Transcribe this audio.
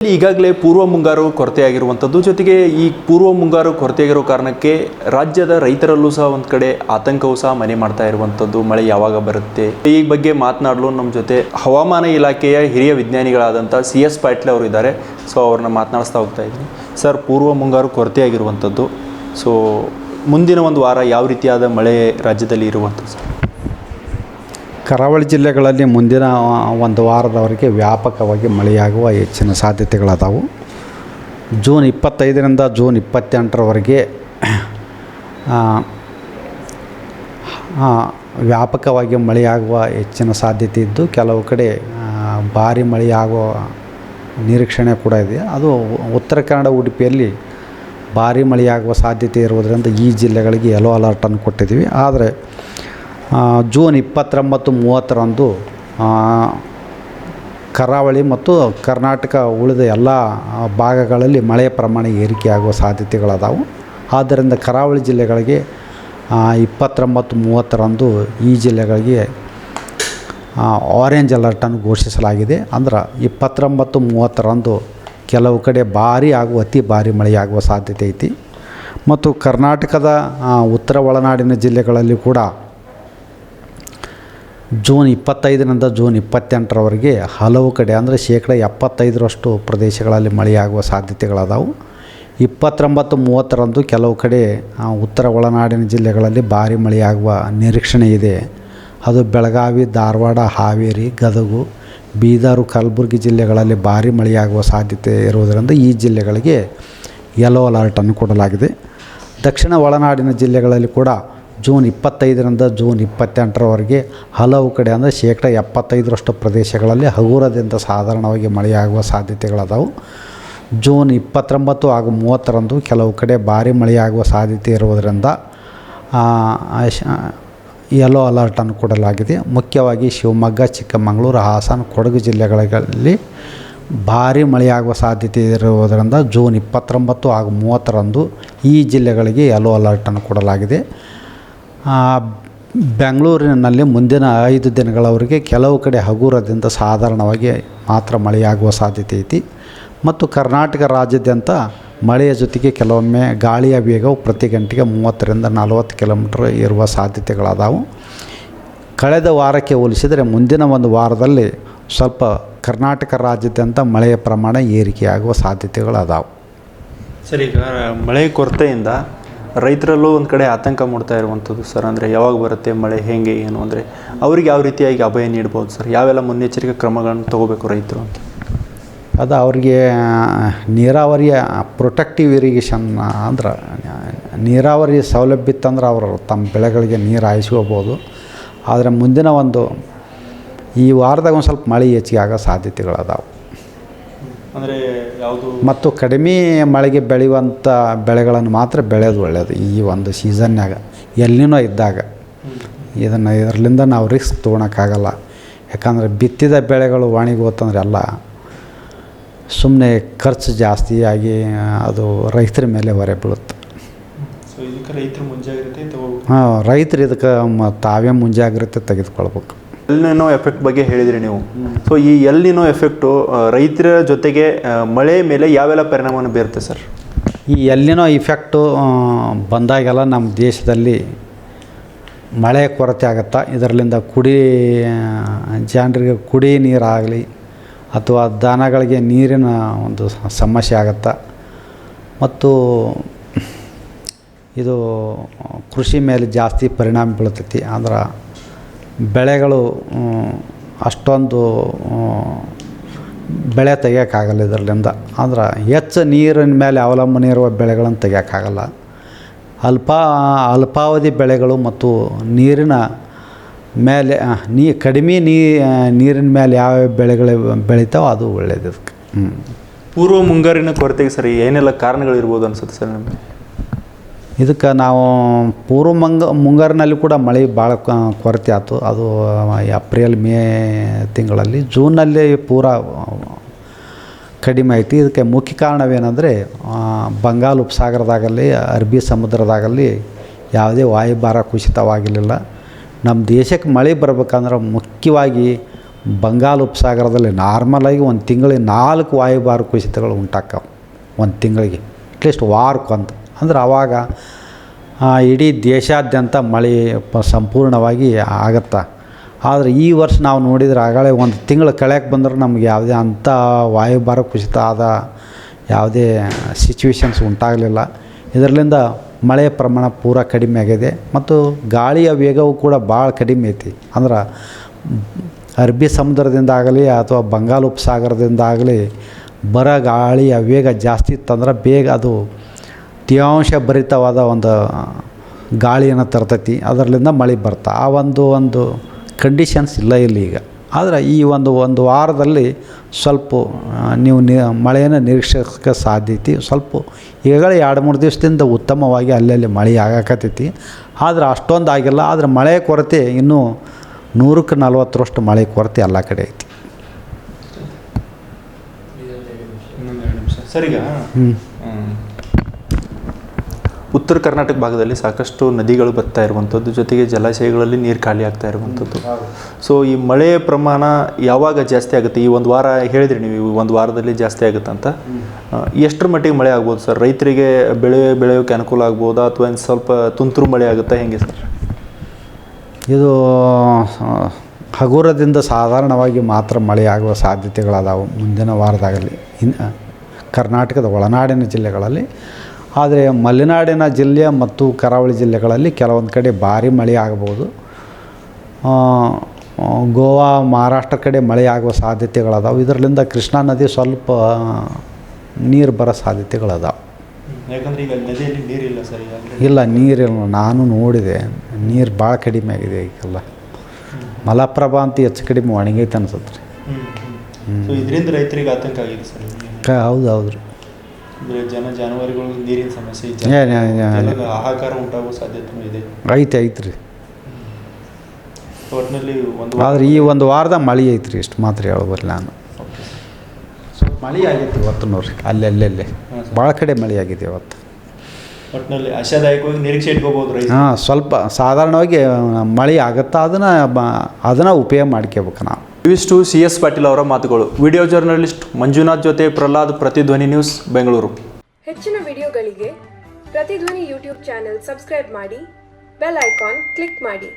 ಈಗಾಗಲೇ ಪೂರ್ವ ಮುಂಗಾರು ಕೊರತೆಯಾಗಿರುವಂಥದ್ದು, ಜೊತೆಗೆ ಈ ಪೂರ್ವ ಮುಂಗಾರು ಕೊರತೆಯಾಗಿರೋ ಕಾರಣಕ್ಕೆ ರಾಜ್ಯದ ರೈತರಲ್ಲೂ ಸಹ ಒಂದು ಕಡೆ ಆತಂಕವೂ ಸಹ ಮನೆ ಮಾಡ್ತಾ ಇರುವಂಥದ್ದು. ಮಳೆ ಯಾವಾಗ ಬರುತ್ತೆ ಈ ಬಗ್ಗೆ ಮಾತನಾಡಲು ನಮ್ಮ ಜೊತೆ ಹವಾಮಾನ ಇಲಾಖೆಯ ಹಿರಿಯ ವಿಜ್ಞಾನಿಗಳಾದಂಥ CS ಪಾಟೀಲ್ ಅವರು ಇದ್ದಾರೆ. ಸೊ ಅವ್ರನ್ನ ಮಾತನಾಡಿಸ್ತಾ ಹೋಗ್ತಾ ಇದ್ದೀನಿ. ಸರ್, ಪೂರ್ವ ಮುಂಗಾರು ಕೊರತೆಯಾಗಿರುವಂಥದ್ದು, ಸೊ ಮುಂದಿನ ಒಂದು ವಾರ ಯಾವ ರೀತಿಯಾದ ಮಳೆ ರಾಜ್ಯದಲ್ಲಿ ಇರುವಂಥದ್ದು ಸರ್? ಕರಾವಳಿ ಜಿಲ್ಲೆಗಳಲ್ಲಿ ಮುಂದಿನ ಒಂದು ವಾರದವರೆಗೆ ವ್ಯಾಪಕವಾಗಿ ಮಳೆಯಾಗುವ ಹೆಚ್ಚಿನ ಸಾಧ್ಯತೆಗಳದಾವು. ಜೂನ್ 25ರಿಂದ ಜೂನ್ 28ರವರೆಗೆ ವ್ಯಾಪಕವಾಗಿ ಮಳೆಯಾಗುವ ಹೆಚ್ಚಿನ ಸಾಧ್ಯತೆ ಇದ್ದು, ಕೆಲವು ಕಡೆ ಭಾರಿ ಮಳೆಯಾಗುವ ನಿರೀಕ್ಷಣೆ ಕೂಡ ಇದೆ. ಅದು ಉತ್ತರ ಕನ್ನಡ, ಉಡುಪಿಯಲ್ಲಿ ಭಾರಿ ಮಳೆಯಾಗುವ ಸಾಧ್ಯತೆ ಇರುವುದರಿಂದ ಈ ಜಿಲ್ಲೆಗಳಿಗೆ ಯೆಲ್ಲೋ ಅಲರ್ಟನ್ನು ಕೊಟ್ಟಿದ್ದೀವಿ. ಆದರೆ ಜೂನ್ 29-30ರಂದು ಕರಾವಳಿ ಮತ್ತು ಕರ್ನಾಟಕ ಉಳಿದ ಎಲ್ಲ ಭಾಗಗಳಲ್ಲಿ ಮಳೆಯ ಪ್ರಮಾಣ ಏರಿಕೆಯಾಗುವ ಸಾಧ್ಯತೆಗಳದಾವು. ಆದ್ದರಿಂದ ಕರಾವಳಿ ಜಿಲ್ಲೆಗಳಿಗೆ 29-30ರಂದು ಈ ಜಿಲ್ಲೆಗಳಿಗೆ ಆರೆಂಜ್ ಅಲರ್ಟನ್ನು ಘೋಷಿಸಲಾಗಿದೆ. ಅಂದ್ರೆ 29-30ರಂದು ಕೆಲವು ಕಡೆ ಭಾರಿ ಹಾಗೂ ಅತಿ ಭಾರಿ ಮಳೆಯಾಗುವ ಸಾಧ್ಯತೆ ಐತಿ. ಮತ್ತು ಕರ್ನಾಟಕದ ಉತ್ತರ ಒಳನಾಡಿನ ಜಿಲ್ಲೆಗಳಲ್ಲಿ ಕೂಡ ಜೂನ್ 25ರಿಂದ ಜೂನ್ 28ರವರೆಗೆ ಹಲವು ಕಡೆ ಅಂದರೆ 75% ಪ್ರದೇಶಗಳಲ್ಲಿ ಮಳೆಯಾಗುವ ಸಾಧ್ಯತೆಗಳದಾವು. 29-30ರಂದು ಕೆಲವು ಕಡೆ ಉತ್ತರ ಒಳನಾಡಿನ ಜಿಲ್ಲೆಗಳಲ್ಲಿ ಭಾರಿ ಮಳೆಯಾಗುವ ನಿರೀಕ್ಷಣೆ ಇದೆ. ಅದು ಬೆಳಗಾವಿ, ಧಾರವಾಡ, ಹಾವೇರಿ, ಗದಗ, ಬೀದರು, ಕಲಬುರಗಿ ಜಿಲ್ಲೆಗಳಲ್ಲಿ ಭಾರಿ ಮಳೆಯಾಗುವ ಸಾಧ್ಯತೆ ಇರುವುದರಿಂದ ಈ ಜಿಲ್ಲೆಗಳಿಗೆ ಯೆಲ್ಲೋ ಅಲರ್ಟನ್ನು ಕೊಡಲಾಗಿದೆ. ದಕ್ಷಿಣ ಒಳನಾಡಿನ ಜಿಲ್ಲೆಗಳಲ್ಲಿ ಕೂಡ ಜೂನ್ 25ರಿಂದ ಜೂನ್ 28ರವರೆಗೆ ಹಲವು ಕಡೆ ಅಂದರೆ 75% ಪ್ರದೇಶಗಳಲ್ಲಿ ಹಗುರದಿಂದ ಸಾಧಾರಣವಾಗಿ ಮಳೆಯಾಗುವ ಸಾಧ್ಯತೆಗಳದಾವು. ಜೂನ್ 29 ಹಾಗೂ 30ರಂದು ಕೆಲವು ಕಡೆ ಭಾರಿ ಮಳೆಯಾಗುವ ಸಾಧ್ಯತೆ ಇರುವುದರಿಂದ ಯೆಲ್ಲೋ ಅಲರ್ಟನ್ನು ಕೊಡಲಾಗಿದೆ. ಮುಖ್ಯವಾಗಿ ಶಿವಮೊಗ್ಗ, ಚಿಕ್ಕಮಗಳೂರು, ಹಾಸನ, ಕೊಡಗು ಜಿಲ್ಲೆಗಳಲ್ಲಿ ಭಾರಿ ಮಳೆಯಾಗುವ ಸಾಧ್ಯತೆ ಇರುವುದರಿಂದ ಜೂನ್ 29 ಹಾಗೂ 30ರಂದು ಈ ಜಿಲ್ಲೆಗಳಿಗೆ ಯೆಲ್ಲೋ ಅಲರ್ಟನ್ನು ಕೊಡಲಾಗಿದೆ. ಬೆಂಗಳೂರಿನಲ್ಲಿ ಮುಂದಿನ 5 ದಿನಗಳವರೆಗೆ ಕೆಲವು ಕಡೆ ಹಗುರದಿಂದ ಸಾಧಾರಣವಾಗಿ ಮಾತ್ರ ಮಳೆಯಾಗುವ ಸಾಧ್ಯತೆ ಐತಿ. ಮತ್ತು ಕರ್ನಾಟಕ ರಾಜ್ಯಾದ್ಯಂತ ಮಳೆಯ ಜೊತೆಗೆ ಕೆಲವೊಮ್ಮೆ ಗಾಳಿಯ ವೇಗವು ಪ್ರತಿ ಗಂಟೆಗೆ 30ರಿಂದ 40 ಕಿಲೋಮೀಟರ್ ಇರುವ ಸಾಧ್ಯತೆಗಳದಾವು. ಕಳೆದ ವಾರಕ್ಕೆ ಹೋಲಿಸಿದರೆ ಮುಂದಿನ ಒಂದು ವಾರದಲ್ಲಿ ಸ್ವಲ್ಪ ಕರ್ನಾಟಕ ರಾಜ್ಯಾದ್ಯಂತ ಮಳೆಯ ಪ್ರಮಾಣ ಏರಿಕೆಯಾಗುವ ಸಾಧ್ಯತೆಗಳದಾವು. ಸರ್, ಈಗ ಮಳೆ ಕೊರತೆಯಿಂದ ರೈತರಲ್ಲೂ ಒಂದು ಕಡೆ ಆತಂಕ ಮೂಡ್ತಾ ಇರುವಂಥದ್ದು ಸರ್. ಅಂದರೆ ಯಾವಾಗ ಬರುತ್ತೆ ಮಳೆ, ಹೇಗೆ ಏನು ಅಂದರೆ ಅವ್ರಿಗೆ ಯಾವ ರೀತಿಯಾಗಿ ಅಭಯ ನೀಡ್ಬೋದು ಸರ್? ಯಾವೆಲ್ಲ ಮುನ್ನೆಚ್ಚರಿಕೆ ಕ್ರಮಗಳನ್ನು ತೊಗೋಬೇಕು ರೈತರು ಅಂತ? ಅದು ಅವ್ರಿಗೆ ನೀರಾವರಿಯ ಪ್ರೊಟೆಕ್ಟಿವ್ ಇರಿಗೇಷನ್ ಅಂದ್ರೆ ನೀರಾವರಿ ಸೌಲಭ್ಯ ಇತ್ತಂದ್ರೆ ಅವರು ತಮ್ಮ ಬೆಳೆಗಳಿಗೆ ನೀರು ಹಾಯಿಸ್ಕೋಬೋದು. ಆದರೆ ಮುಂದಿನ ಒಂದು ಈ ವಾರದಾಗ ಒಂದು ಸ್ವಲ್ಪ ಮಳೆ ಹೆಚ್ಚಿಗೆ ಆಗೋ ಸಾಧ್ಯತೆಗಳದಾವು. ಅಂದರೆ ಯಾವುದು ಮತ್ತು ಕಡಿಮೆ ಮಳೆಗೆ ಬೆಳೆಯುವಂಥ ಬೆಳೆಗಳನ್ನು ಮಾತ್ರ ಬೆಳೆಯೋದು ಒಳ್ಳೆಯದು ಈ ಒಂದು ಸೀಸನ್ಯಾಗ. ಎಲ್ಲಿನೋ ಇದ್ದಾಗ ಇದರಿಂದ ನಾವು ರಿಸ್ಕ್ ತೊಗೊಳಕ್ಕಾಗಲ್ಲ. ಯಾಕಂದರೆ ಬಿತ್ತಿದ ಬೆಳೆಗಳು ಒಣಗಿ ಹೋತಂದ್ರೆ ಎಲ್ಲ ಸುಮ್ಮನೆ ಖರ್ಚು ಜಾಸ್ತಿ ಆಗಿ ಅದು ರೈತರ ಮೇಲೆ ಹೊರೆ ಬೀಳುತ್ತೆ. ರೈತರು ಇದಕ್ಕೆ ತಾವೇ ಮುಂಜಾಗ್ರತೆ ತೆಗೆದುಕೊಳ್ಬೇಕು. ಎಲ್ ನಿನೋ ಎಫೆಕ್ಟ್ ಬಗ್ಗೆ ಹೇಳಿದ್ರಿ ನೀವು. ಸೊ ಈ ಎಲ್ ನಿನೋ ಎಫೆಕ್ಟು ರೈತರ ಜೊತೆಗೆ ಮಳೆ ಮೇಲೆ ಯಾವೆಲ್ಲ ಪರಿಣಾಮವನ್ನು ಬೀರುತ್ತೆ ಸರ್? ಈ ಎಲ್ ನಿನೋ ಇಫೆಕ್ಟು ಬಂದಾಗೆಲ್ಲ ನಮ್ಮ ದೇಶದಲ್ಲಿ ಮಳೆ ಕೊರತೆ ಆಗುತ್ತಾ. ಇದರಲ್ಲಿಂದ ಜನರಿಗೆ ಕುಡಿ ನೀರಾಗಲಿ ಅಥವಾ ದನಗಳಿಗೆ ನೀರಿನ ಒಂದು ಸಮಸ್ಯೆ ಆಗುತ್ತಾ. ಮತ್ತು ಇದು ಕೃಷಿ ಮೇಲೆ ಜಾಸ್ತಿ ಪರಿಣಾಮ ಬೀಳ್ತೈತಿ. ಅಂದ್ರೆ ಬೆಳೆಗಳು ಅಷ್ಟೊಂದು ಬೆಳೆ ತೆಗಿಯೋಕ್ಕಾಗಲ್ಲ ಇದರಲ್ಲಿಂದ. ಅಂದ್ರೆ ಹೆಚ್ಚು ನೀರಿನ ಮೇಲೆ ಅವಲಂಬನೆ ಇರುವ ಬೆಳೆಗಳನ್ನು ತೆಗಿಯೋಕ್ಕಾಗಲ್ಲ. ಅಲ್ಪಾವಧಿ ಬೆಳೆಗಳು ಮತ್ತು ನೀರಿನ ಮೇಲೆ ಕಡಿಮೆ ನೀರಿನ ಮೇಲೆ ಯಾವ ಬೆಳೆಗಳು ಬೆಳಿತಾವೋ ಅದು ಒಳ್ಳೆಯದು ಇದಕ್ಕೆ. ಪೂರ್ವ ಮುಂಗಾರಿನ ಕೊರತೆಗೆ ಸರಿ ಏನೆಲ್ಲ ಕಾರಣಗಳಿರ್ಬೋದು ಅನ್ಸುತ್ತೆ ಸರ್ ನಮಗೆ? ಇದಕ್ಕೆ ನಾವು ಪೂರ್ವ ಮುಂಗಾರಿನಲ್ಲಿ ಕೂಡ ಮಳೆ ಭಾಳ ಕೊರತೆ ಆಯ್ತು. ಅದು ಏಪ್ರಿಲ್ ಮೇ ತಿಂಗಳಲ್ಲಿ. ಜೂನಲ್ಲಿ ಪೂರ ಕಡಿಮೆ ಐತಿ. ಇದಕ್ಕೆ ಮುಖ್ಯ ಕಾರಣವೇನೆಂದರೆ ಬಂಗಾಳ ಉಪಸಾಗರದಾಗಲಿ ಅರಬ್ಬಿ ಸಮುದ್ರದಾಗಲಿ ಯಾವುದೇ ವಾಯುಭಾರ ಕುಸಿತವಾಗಿರಲಿಲ್ಲ. ನಮ್ಮ ದೇಶಕ್ಕೆ ಮಳೆ ಬರ್ಬೇಕಂದ್ರೆ ಮುಖ್ಯವಾಗಿ ಬಂಗಾಳ ಉಪಸಾಗರದಲ್ಲಿ ನಾರ್ಮಲಾಗಿ ಒಂದು ತಿಂಗಳಿಗೆ 4 ವಾಯುಭಾರ ಕುಸಿತಗಳು ಉಂಟಾಗ್ತಾವೆ ಒಂದು ತಿಂಗಳಿಗೆ, ಅಟ್ಲೀಸ್ಟ್ ವಾರಕ್ಕೊಂದು. ಅಂದ್ರೆ ಆವಾಗ ಇಡೀ ದೇಶಾದ್ಯಂತ ಮಳೆ ಸಂಪೂರ್ಣವಾಗಿ ಆಗತ್ತೆ. ಆದರೆ ಈ ವರ್ಷ ನಾವು ನೋಡಿದ್ರೆ ಆಗಲೇ ಒಂದು ತಿಂಗಳು ಕಳೆಯಕ್ಕೆ ಬಂದ್ರೆ ನಮ್ಗೆ ಯಾವುದೇ ಅಂಥ ವಾಯುಭಾರ ಕುಸಿತ ಆದ ಯಾವುದೇ ಸಿಚುವೇಶನ್ಸ್ ಉಂಟಾಗಲಿಲ್ಲ. ಇದರಿಂದ ಮಳೆಯ ಪ್ರಮಾಣ ಪೂರ ಕಡಿಮೆ ಆಗಿದೆ ಮತ್ತು ಗಾಳಿಯ ವೇಗವು ಕೂಡ ಭಾಳ ಕಡಿಮೆ ಐತಿ. ಅಂದ್ರೆ ಅರಬ್ಬಿ ಸಮುದ್ರದಿಂದ ಆಗಲಿ ಅಥವಾ ಬಂಗಾಳ ಉಪಸಾಗರದಿಂದ ಆಗಲಿ ಬರೋ ಗಾಳಿಯ ವೇಗ ಜಾಸ್ತಿ ಇತ್ತಂದ್ರೆ ಬೇಗ ಅದು ತೇವಾಂಶ ಭರಿತವಾದ ಒಂದು ಗಾಳಿಯನ್ನು ತರ್ತೈತಿ, ಅದರಲ್ಲಿಂದ ಮಳೆ ಬರ್ತಾ ಆ ಒಂದು ಕಂಡೀಷನ್ಸ್ ಇಲ್ಲ ಇಲ್ಲಿ ಈಗ. ಆದರೆ ಈ ಒಂದು ವಾರದಲ್ಲಿ ಸ್ವಲ್ಪ ನೀವು ಮಳೆಯನ್ನು ನಿರೀಕ್ಷಿಸೋಕ್ಕೆ ಸಾಧ್ಯತೆ ಸ್ವಲ್ಪ ಈಗಲೇ 2-3 ದಿವಸದಿಂದ ಉತ್ತಮವಾಗಿ ಅಲ್ಲಲ್ಲಿ ಮಳೆ ಆಗಕತ್ತೈತಿ. ಆದರೆ ಅಷ್ಟೊಂದು ಆಗಿಲ್ಲ. ಆದರೆ ಮಳೆ ಕೊರತೆ ಇನ್ನೂ 100ಕ್ಕೆ 40ರಷ್ಟು ಮಳೆ ಕೊರತೆ ಎಲ್ಲ ಕಡೆ ಐತಿ. ಸರಿಗ ಉತ್ತರ ಕರ್ನಾಟಕ ಭಾಗದಲ್ಲಿ ಸಾಕಷ್ಟು ನದಿಗಳು ಬರ್ತಾ ಇರುವಂಥದ್ದು, ಜೊತೆಗೆ ಜಲಾಶಯಗಳಲ್ಲಿ ನೀರು ಖಾಲಿ ಆಗ್ತಾ ಇರುವಂಥದ್ದು. ಸೊ ಈ ಮಳೆಯ ಪ್ರಮಾಣ ಯಾವಾಗ ಜಾಸ್ತಿ ಆಗುತ್ತೆ? ಈ ಒಂದು ವಾರ ಹೇಳಿದ್ರಿ ನೀವು, ಒಂದು ವಾರದಲ್ಲಿ ಜಾಸ್ತಿ ಆಗುತ್ತೆ ಅಂತ. ಎಷ್ಟರ ಮಟ್ಟಿಗೆ ಮಳೆ ಆಗ್ಬೋದು ಸರ್? ರೈತರಿಗೆ ಬೆಳೆಯೋಕ್ಕೆ ಅನುಕೂಲ ಆಗ್ಬೋದಾ ಅಥವಾ ಒಂದು ಸ್ವಲ್ಪ ತುಂತುರು ಮಳೆ ಆಗುತ್ತಾ, ಹೆಂಗೆ ಸರ್? ಇದು ಹಗುರದಿಂದ ಸಾಧಾರಣವಾಗಿ ಮಾತ್ರ ಮಳೆ ಆಗುವ ಸಾಧ್ಯತೆಗಳದಾವು ಮುಂದಿನ ವಾರದಾಗಲಿ ಕರ್ನಾಟಕದ ಒಳನಾಡಿನ ಜಿಲ್ಲೆಗಳಲ್ಲಿ. ಆದರೆ ಮಲೆನಾಡಿನ ಜಿಲ್ಲೆ ಮತ್ತು ಕರಾವಳಿ ಜಿಲ್ಲೆಗಳಲ್ಲಿ ಕೆಲವೊಂದು ಕಡೆ ಭಾರಿ ಮಳೆ ಆಗ್ಬೋದು. ಗೋವಾ, ಮಹಾರಾಷ್ಟ್ರ ಕಡೆ ಮಳೆ ಆಗುವ ಸಾಧ್ಯತೆಗಳದಾವೆ. ಇದರಿಂದ ಕೃಷ್ಣಾ ನದಿ ಸ್ವಲ್ಪ ನೀರು ಬರೋ ಸಾಧ್ಯತೆಗಳದಾವೆ. ಯಾಕಂದರೆ ಈಗ ನದಿಯಲ್ಲಿ ನೀರಿಲ್ಲ ಸರ್. ಇಲ್ಲ, ನೀರಿಲ್ಲ. ನಾನು ನೋಡಿದೆ, ನೀರು ಭಾಳ ಕಡಿಮೆ ಆಗಿದೆ ಈಗೆಲ್ಲ. ಮಲಪ್ರಭಾ ಅಂತ ಹೆಚ್ಚು ಕಡಿಮೆ ಒಣಗೈತೆ ಅನ್ಸುತ್ತೆ ರೀ. ಇದರಿಂದ ರೈತರಿಗೆ ಆತಂಕ ಆಗಿದೆ ಸರ್. ಹೌದು ರೀ. ಅಂದರೆ ಜಾನುವಾರುಗಳು ನೀರಿನ ಸಮಸ್ಯೆ, ಹಾಹಾಕಾರ ಉಂಟಾಗುವ ಸಾಧ್ಯತೆ ಇದೆ. ಐತ್ರಿ. ಒಟ್ಟಿನಲ್ಲಿ ಆದರೆ ಈ ಒಂದು ವಾರದಾಗ ಮಳೆ ಐತ್ರಿ, ಇಷ್ಟು ಮಾತ್ರ ಹೇಳ್ಬೋದು ನಾನು. ಸ್ವಲ್ಪ ಮಳೆ ಆಗೈತಿ ಇವತ್ತು ನೋಡ್ರಿ, ಅಲ್ಲೆಲ್ಲೆಲ್ಲೇ ಭಾಳ ಕಡೆ ಮಳೆ ಆಗಿದೆ ಇವತ್ತು. ಒಟ್ಟಿನಲ್ಲಿ ಆಶಾದಾಯಕವಾಗಿ ನಿರೀಕ್ಷೆ ಇಟ್ಕೋಬೋದು ರೈತ. ಸ್ವಲ್ಪ ಸಾಧಾರಣವಾಗಿ ಮಳೆ ಆಗುತ್ತಾ ಅದನ್ನು ಉಪಯೋಗ ಮಾಡ್ಕೋಬೇಕು ನಾವು. ಇವಿಷ್ಟು CS ಪಾಟೀಲ್ ಅವರ ಮಾತುಗಳು. ವಿಡಿಯೋ ಜರ್ನಲಿಸ್ಟ್ ಮಂಜುನಾಥ್ ಜೊತೆ ಪ್ರಹ್ಲಾದ್, ಪ್ರತಿಧ್ವನಿ ನ್ಯೂಸ್, ಬೆಂಗಳೂರು. ಹೆಚ್ಚಿನ ವಿಡಿಯೋಗಳಿಗೆ ಪ್ರತಿಧ್ವನಿ ಯೂಟ್ಯೂಬ್ ಚಾನೆಲ್ ಸಬ್ಸ್ಕ್ರೈಬ್ ಮಾಡಿ, ಬೆಲ್ ಐಕಾನ್ ಕ್ಲಿಕ್ ಮಾಡಿ.